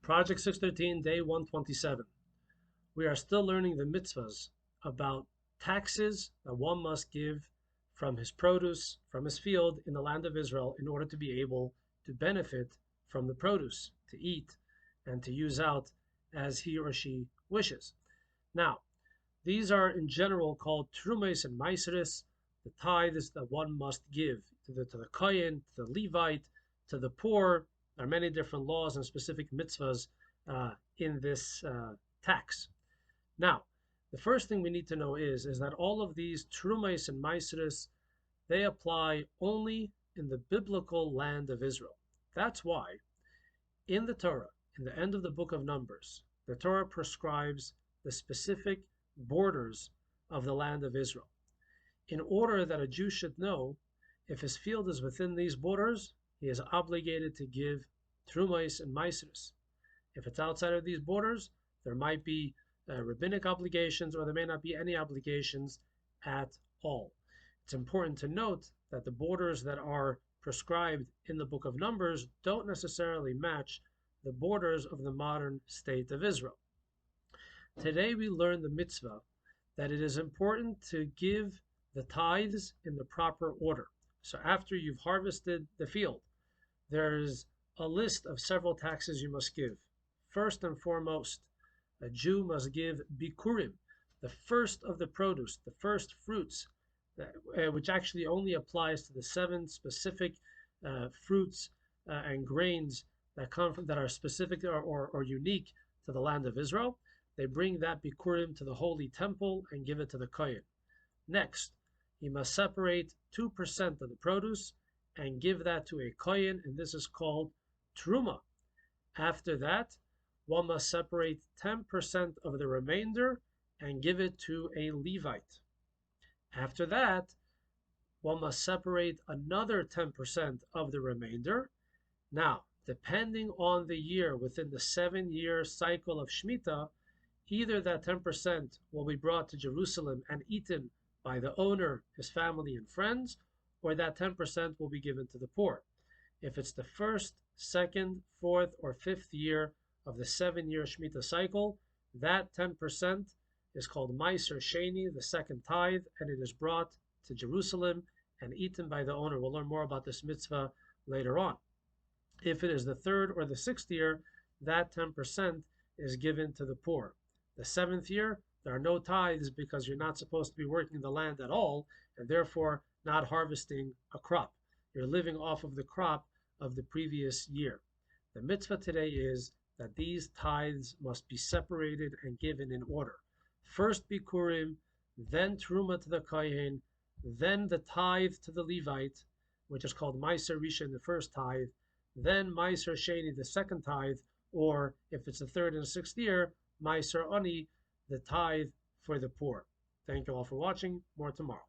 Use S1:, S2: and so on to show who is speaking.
S1: Project 613, day 127. We are still learning the mitzvahs about taxes that one must give from his produce, from his field in the land of Israel in order to be able to benefit from the produce, to eat and to use out as he or she wishes. Now, these are in general called trumas and meiseres, the tithes that one must give to the kohen, to the Levite, to the poor. There are many different laws and specific mitzvahs in this tax. Now, the first thing we need to know is that all of these trumas and meiseres, they apply only in the biblical land of Israel. That's why in the Torah, in the end of the book of Numbers, the Torah prescribes the specific borders of the land of Israel, in order that a Jew should know if his field is within these borders, he is obligated to give trumais and meiseres. If it's outside of these borders, there might be rabbinic obligations, or there may not be any obligations at all. It's important to note that the borders that are prescribed in the book of Numbers don't necessarily match the borders of the modern state of Israel. Today we learn the mitzvah that it is important to give the tithes in the proper order. So after you've harvested the field, there's a list of several taxes you must give. First and foremost, a Jew must give bikurim, the first of the produce, the first fruits, which actually only applies to the 7 specific fruits and grains that come from, that are specific or unique to the land of Israel. They bring that bikurim to the holy temple and give it to the kohen. Next, he must separate 2% of the produce and give that to a kohen, and this is called truma. After that, one must separate 10% of the remainder and give it to a Levite. After that, one must separate another 10% of the remainder. Now, depending on the year within the 7-year cycle of Shemitah, either that 10% will be brought to Jerusalem and eaten by the owner, his family, and friends, or that 10% will be given to the poor. If it's the first, second, fourth, or fifth year of the 7-year Shemitah cycle, that 10% is called Meiser Sheni, the second tithe, and it is brought to Jerusalem and eaten by the owner. We'll learn more about this mitzvah later on. If it is the third or the sixth year, that 10% is given to the poor. The 7th year, there are no tithes because you're not supposed to be working the land at all, and therefore not harvesting a crop. You're living off of the crop of the previous year. The mitzvah today is that these tithes must be separated and given in order. First bikurim, then truma to the kohen, then the tithe to the Levite, which is called Meiser Rishon, the first tithe, then Meiser Sheni, the second tithe, or if it's the 3rd and 6th year, Meiser Ani, the tithe for the poor. Thank you all for watching. More tomorrow.